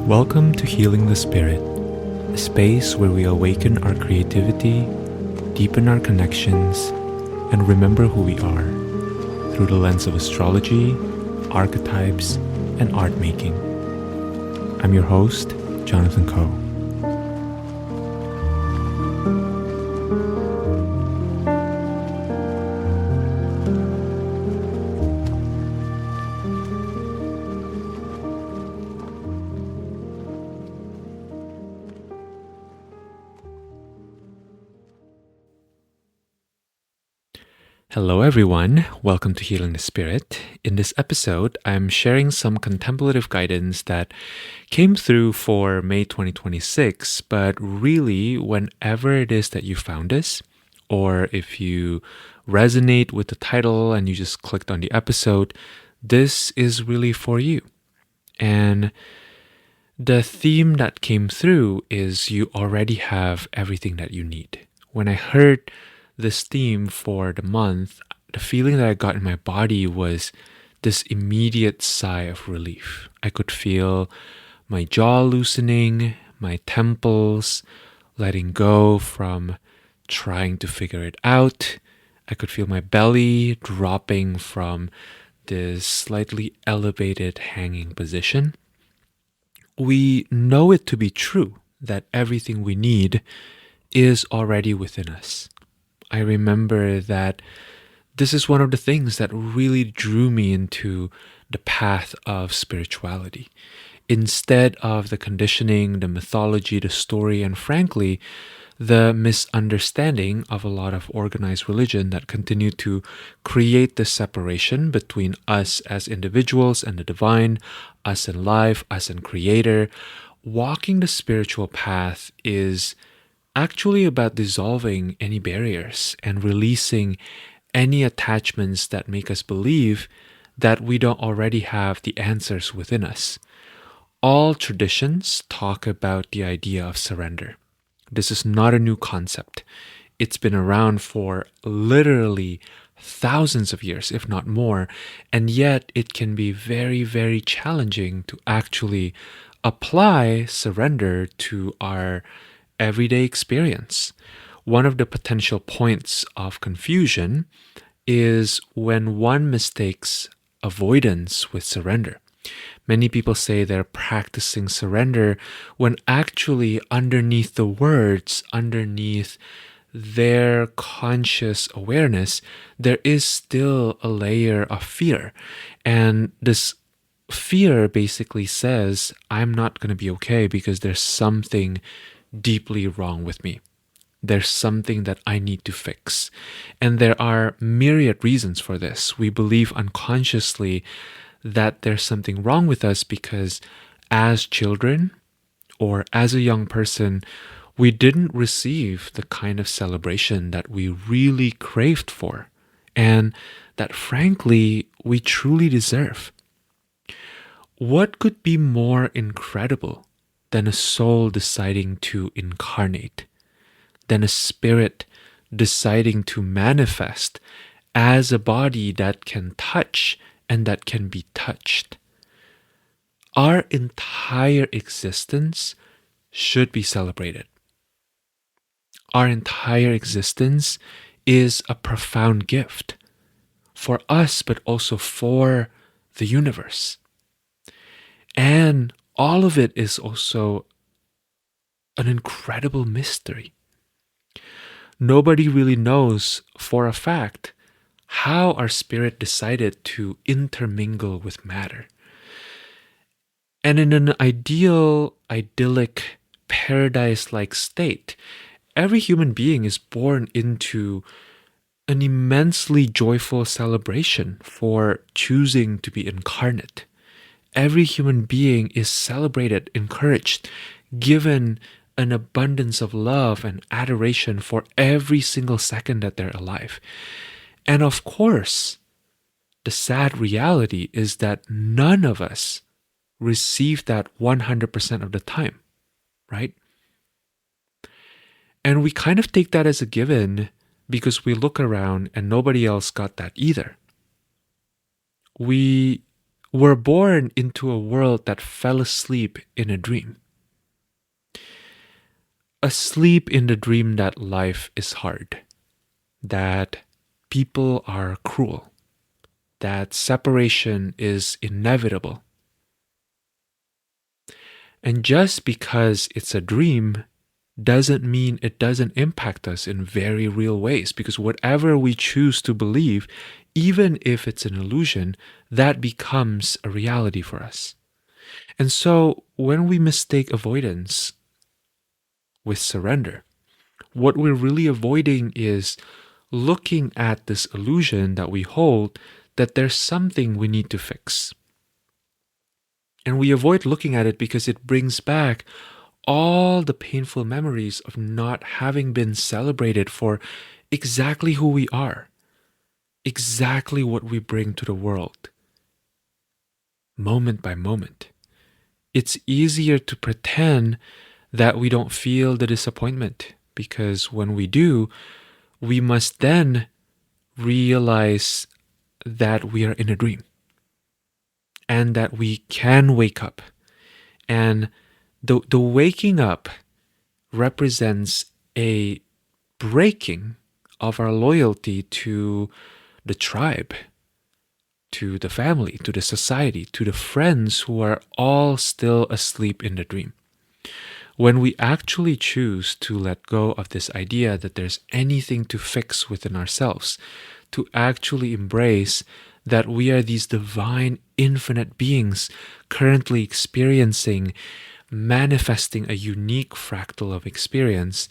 Welcome to Healing the Spirit, a space where we awaken our creativity, deepen our connections, and remember who we are through the lens of astrology, archetypes, and art making. I'm your host, Jonathan Coe. Hello everyone, welcome to Healing the Spirit. In this episode, I'm sharing some contemplative guidance that came through for May 2026, but really whenever it is that you found this, or if you resonate with the title and you just clicked on the episode, this is really for you. And the theme that came through is you already have everything that you need. When I heard this theme for the month, the feeling that I got in my body was this immediate sigh of relief. I could feel my jaw loosening, my temples letting go from trying to figure it out. I could feel my belly dropping from this slightly elevated hanging position. We know it to be true that everything we need is already within us. I remember that this is one of the things that really drew me into the path of spirituality. Instead of the conditioning, the mythology, the story, and frankly, the misunderstanding of a lot of organized religion that continue to create this separation between us as individuals and the divine, us and life, us and creator, walking the spiritual path is actually about dissolving any barriers and releasing any attachments that make us believe that we don't already have the answers within us. All traditions talk about the idea of surrender. This is not a new concept. It's been around for literally thousands of years, if not more, and yet it can be very, very challenging to actually apply surrender to our everyday experience. One of the potential points of confusion is when one mistakes avoidance with surrender. Many people say they're practicing surrender when actually underneath the words, underneath their conscious awareness, there is still a layer of fear. And this fear basically says, I'm not going to be okay because there's something deeply wrong with me. There's something that I need to fix. And there are myriad reasons for this. We believe unconsciously that there's something wrong with us because as children or as a young person, we didn't receive the kind of celebration that we really craved for and that frankly we truly deserve. What could be more incredible than a soul deciding to incarnate, than a spirit deciding to manifest as a body that can touch and that can be touched? Our entire existence should be celebrated. Our entire existence is a profound gift for us, but also for the universe. And all of it is also an incredible mystery. Nobody really knows for a fact how our spirit decided to intermingle with matter. And in an idyllic, paradise-like state, every human being is born into an immensely joyful celebration for choosing to be incarnate. Every human being is celebrated, encouraged, given an abundance of love and adoration for every single second that they're alive. And of course, the sad reality is that none of us receive that 100% of the time, right? And we kind of take that as a given because we look around and nobody else got that either. We We're born into a world that fell asleep in a dream. Asleep in the dream that life is hard, that people are cruel, that separation is inevitable. And just because it's a dream doesn't mean it doesn't impact us in very real ways, because whatever we choose to believe, even if it's an illusion, that becomes a reality for us. And so when we mistake avoidance with surrender, what we're really avoiding is looking at this illusion that we hold that there's something we need to fix. And we avoid looking at it because it brings back all the painful memories of not having been celebrated for exactly who we are, exactly what we bring to the world, moment by moment. It's easier to pretend that we don't feel the disappointment, because when we do, we must then realize that we are in a dream and that we can wake up. And the waking up represents a breaking of our loyalty to the tribe, to the family, to the society, to the friends who are all still asleep in the dream. When we actually choose to let go of this idea that there's anything to fix within ourselves, to actually embrace that we are these divine, infinite beings currently experiencing, manifesting a unique fractal of experience,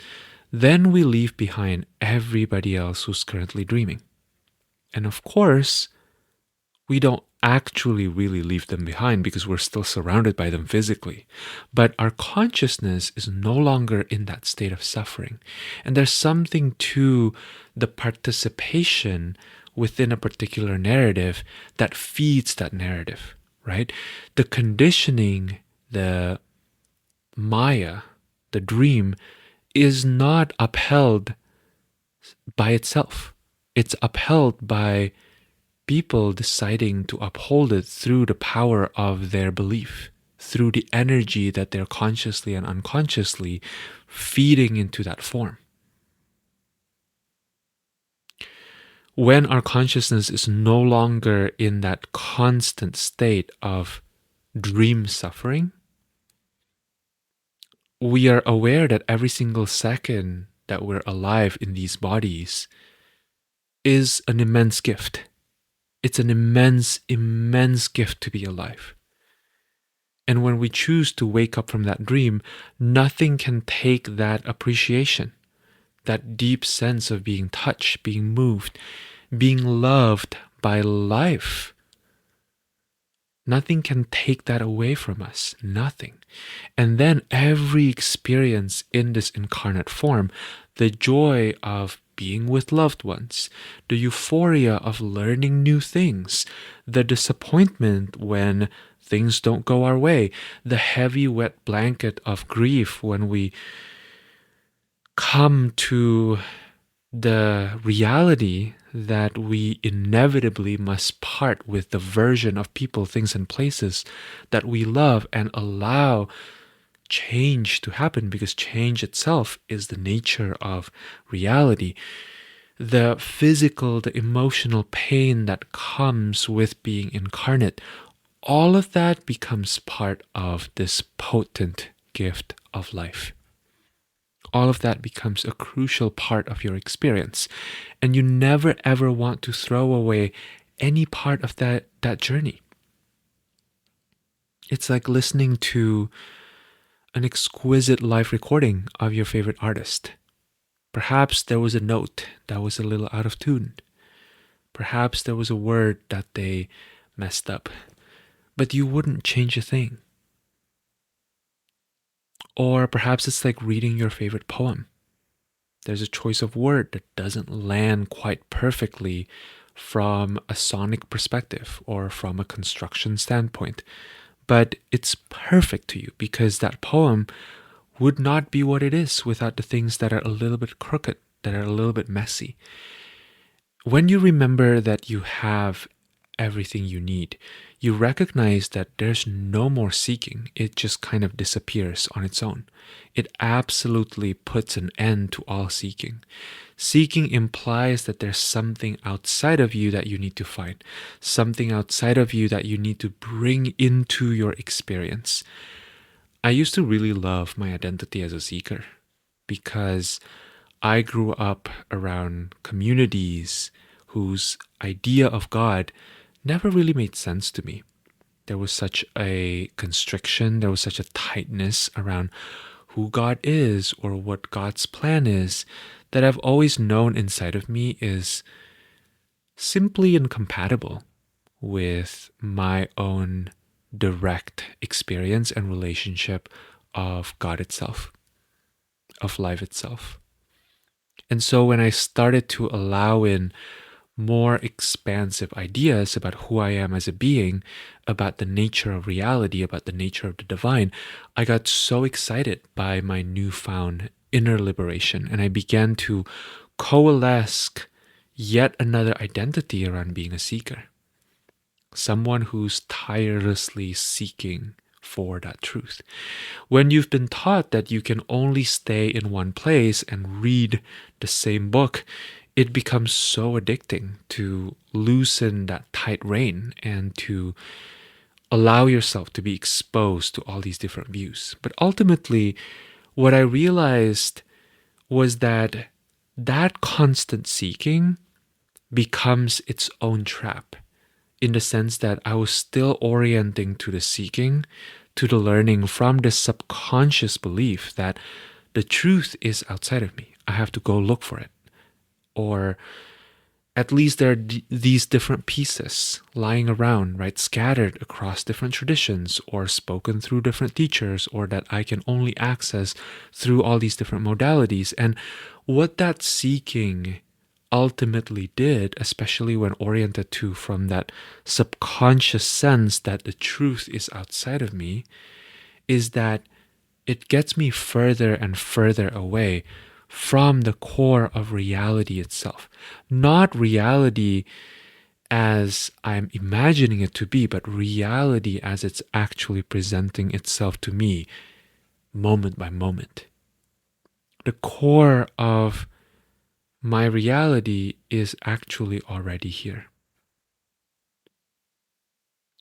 then we leave behind everybody else who's currently dreaming. And of course, we don't actually really leave them behind because we're still surrounded by them physically. But our consciousness is no longer in that state of suffering. And there's something to the participation within a particular narrative that feeds that narrative, right? The conditioning, the Maya, the dream, is not upheld by itself. It's upheld by people deciding to uphold it through the power of their belief, through the energy that they're consciously and unconsciously feeding into that form. When our consciousness is no longer in that constant state of dream suffering, we are aware that every single second that we're alive in these bodies is an immense gift. It's an immense, immense gift to be alive. And when we choose to wake up from that dream, nothing can take that appreciation, that deep sense of being touched, being moved, being loved by life. Nothing can take that away from us. Nothing. And then every experience in this incarnate form, the joy of being with loved ones, the euphoria of learning new things, the disappointment when things don't go our way, the heavy wet blanket of grief when we come to the reality that we inevitably must part with the version of people, things, and places that we love and allow change to happen, because change itself is the nature of reality. The physical, the emotional pain that comes with being incarnate, all of that becomes part of this potent gift of life. All of that becomes a crucial part of your experience. And you never ever want to throw away any part of that journey. It's like listening to an exquisite live recording of your favorite artist. Perhaps there was a note that was a little out of tune. Perhaps there was a word that they messed up. But you wouldn't change a thing. Or perhaps it's like reading your favorite poem. There's a choice of word that doesn't land quite perfectly from a sonic perspective or from a construction standpoint, but it's perfect to you because that poem would not be what it is without the things that are a little bit crooked, that are a little bit messy. When you remember that you have everything you need, you recognize that there's no more seeking. It just kind of disappears on its own. It absolutely puts an end to all seeking. Seeking implies that there's something outside of you that you need to find, something outside of you that you need to bring into your experience. I used to really love my identity as a seeker because I grew up around communities whose idea of God never really made sense to me. There was such a constriction, there was such a tightness around who God is or what God's plan is that I've always known inside of me is simply incompatible with my own direct experience and relationship of God itself, of life itself. And so when I started to allow in more expansive ideas about who I am as a being, about the nature of reality, about the nature of the divine, I got so excited by my newfound inner liberation, and I began to coalesce yet another identity around being a seeker. Someone who's tirelessly seeking for that truth. When you've been taught that you can only stay in one place and read the same book, it becomes so addicting to loosen that tight rein and to allow yourself to be exposed to all these different views. But ultimately, what I realized was that that constant seeking becomes its own trap, in the sense that I was still orienting to the seeking, to the learning from this subconscious belief that the truth is outside of me. I have to go look for it. Or at least there are these different pieces lying around, right, scattered across different traditions or spoken through different teachers, or that I can only access through all these different modalities. And what that seeking ultimately did, especially when oriented to from that subconscious sense that the truth is outside of me, is that it gets me further and further away from the core of reality itself. Not reality as I'm imagining it to be, but reality as it's actually presenting itself to me moment by moment. The core of my reality is actually already here.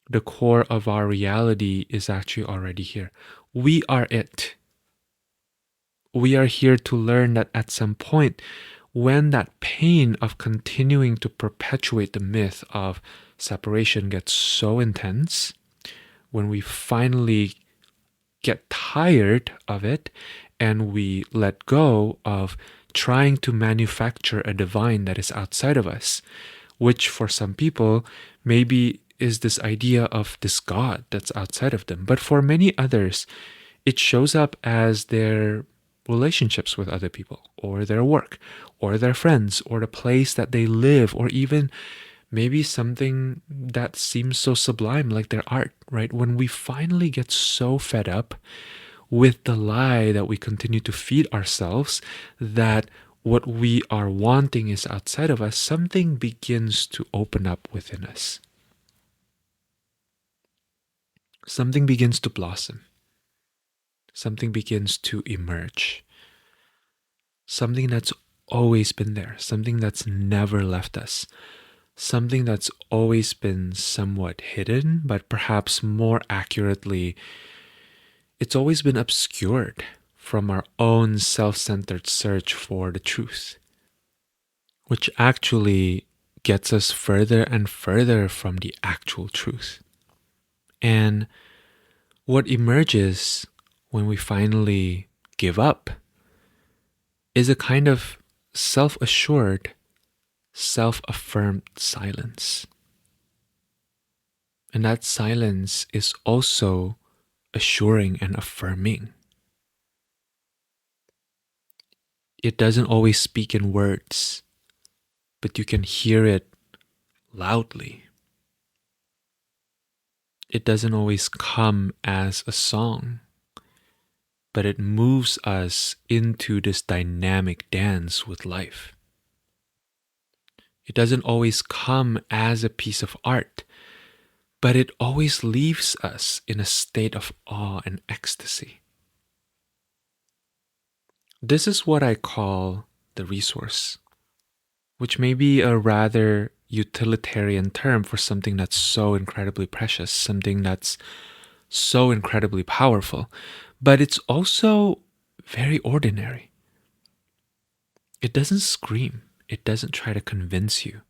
The core of our reality is actually already here. We are it. We are here to learn that at some point, when that pain of continuing to perpetuate the myth of separation gets so intense, when we finally get tired of it and we let go of trying to manufacture a divine that is outside of us, which for some people maybe is this idea of this God that's outside of them. But for many others, it shows up as their relationships with other people, or their work, or their friends, or the place that they live, or even maybe something that seems so sublime like their art, right? When we finally get so fed up with the lie that we continue to feed ourselves, that what we are wanting is outside of us, something begins to open up within us. Something begins to blossom. Something begins to emerge. Something that's always been there. Something that's never left us. Something that's always been somewhat hidden, but perhaps more accurately, it's always been obscured from our own self-centered search for the truth, which actually gets us further and further from the actual truth. And what emerges when we finally give up is a kind of self-assured, self-affirmed silence. And that silence is also assuring and affirming. It doesn't always speak in words, but you can hear it loudly. It doesn't always come as a song, but it moves us into this dynamic dance with life. It doesn't always come as a piece of art, but it always leaves us in a state of awe and ecstasy. This is what I call the resource, which may be a rather utilitarian term for something that's so incredibly precious, something that's so incredibly powerful, but it's also very ordinary. It doesn't scream, it doesn't try to convince you,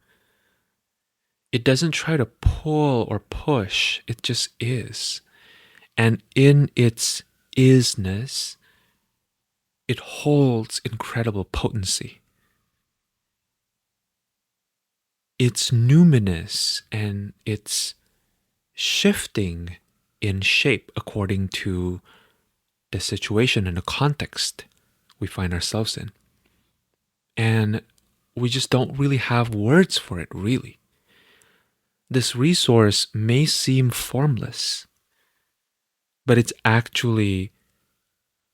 it doesn't try to pull or push, it just is. And in its isness, it holds incredible potency. Its numinous and its shifting in shape according to the situation and the context we find ourselves in. And we just don't really have words for it, really. This resource may seem formless, but it's actually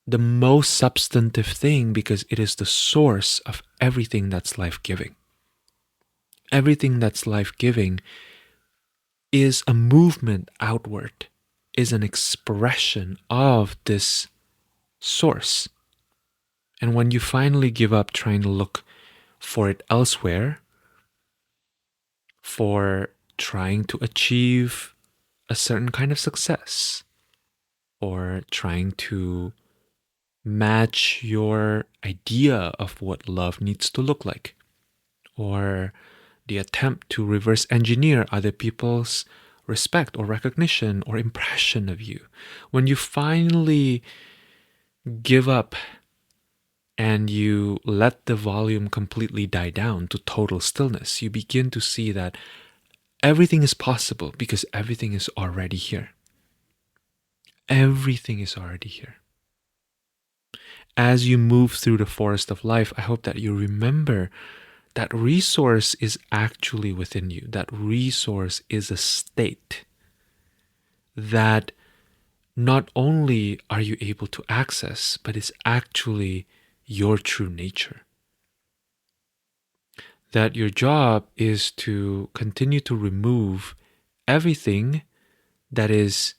the most substantive thing because it is the source of everything that's life-giving. Everything that's life-giving is a movement outward, is an expression of this source. And when you finally give up trying to look for it elsewhere, for trying to achieve a certain kind of success, or trying to match your idea of what love needs to look like, or the attempt to reverse engineer other people's respect or recognition or impression of you. When you finally give up and you let the volume completely die down to total stillness, you begin to see that everything is possible because everything is already here. Everything is already here. As you move through the forest of life, I hope that you remember that resource is actually within you. That resource is a state that not only are you able to access, but it's actually your true nature. That your job is to continue to remove everything that is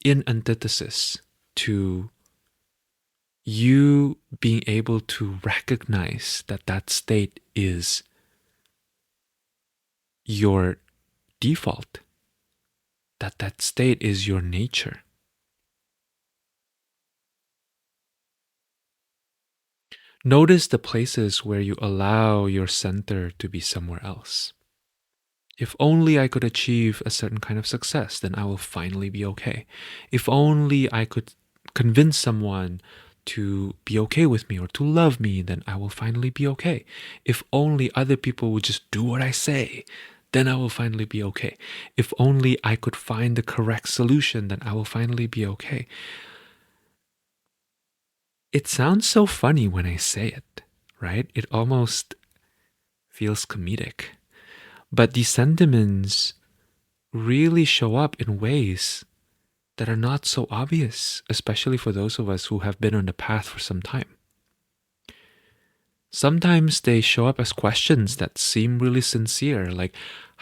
in antithesis to you being able to recognize that that state is your default, that that state is your nature. Notice the places where you allow your center to be somewhere else. If only I could achieve a certain kind of success, then I will finally be okay. If only I could convince someone to be okay with me or to love me, then I will finally be okay. If only other people would just do what I say, then I will finally be okay. If only I could find the correct solution, then I will finally be okay. It sounds so funny when I say it, right? It almost feels comedic. But these sentiments really show up in ways that are not so obvious, especially for those of us who have been on the path for some time. Sometimes they show up as questions that seem really sincere, like,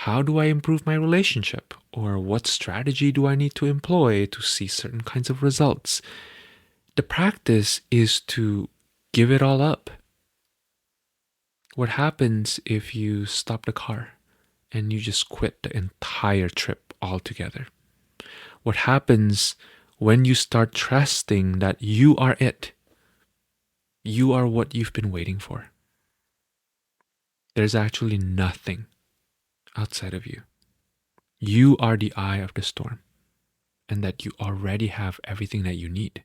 how do I improve my relationship? Or what strategy do I need to employ to see certain kinds of results? The practice is to give it all up. What happens if you stop the car and you just quit the entire trip altogether? What happens when you start trusting that you are it? You are what you've been waiting for. There's actually nothing outside of you. You are the eye of the storm, and that you already have everything that you need.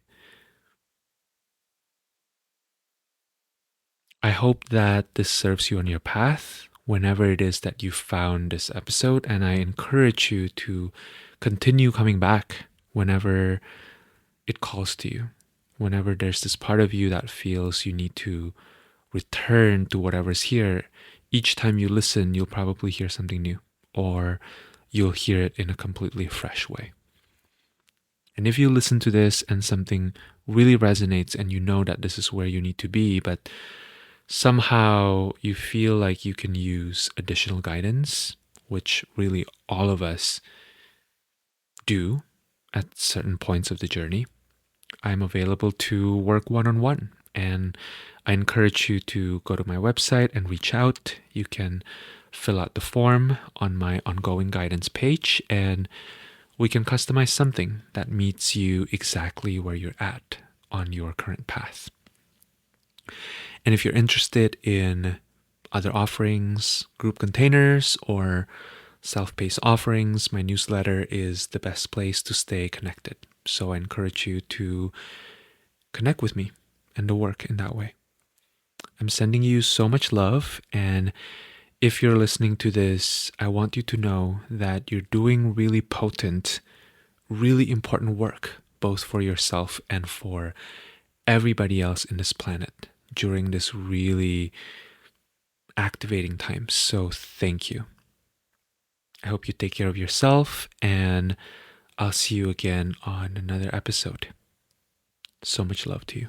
I hope that this serves you on your path whenever it is that you found this episode, and I encourage you to continue coming back whenever it calls to you, whenever there's this part of you that feels you need to return to whatever's here. Each time you listen, you'll probably hear something new, or you'll hear it in a completely fresh way. And if you listen to this and something really resonates and you know that this is where you need to be, but somehow you feel like you can use additional guidance, which really all of us do at certain points of the journey, I'm available to work one-on-one. And I encourage you to go to my website and reach out. You can fill out the form on my ongoing guidance page, and we can customize something that meets you exactly where you're at on your current path. And if you're interested in other offerings, group containers, or self-paced offerings, my newsletter is the best place to stay connected. So I encourage you to connect with me and to work in that way. I'm sending you so much love, and if you're listening to this, I want you to know that you're doing really potent, really important work, both for yourself and for everybody else in this planet during this really activating time. So thank you. I hope you take care of yourself, and I'll see you again on another episode. So much love to you.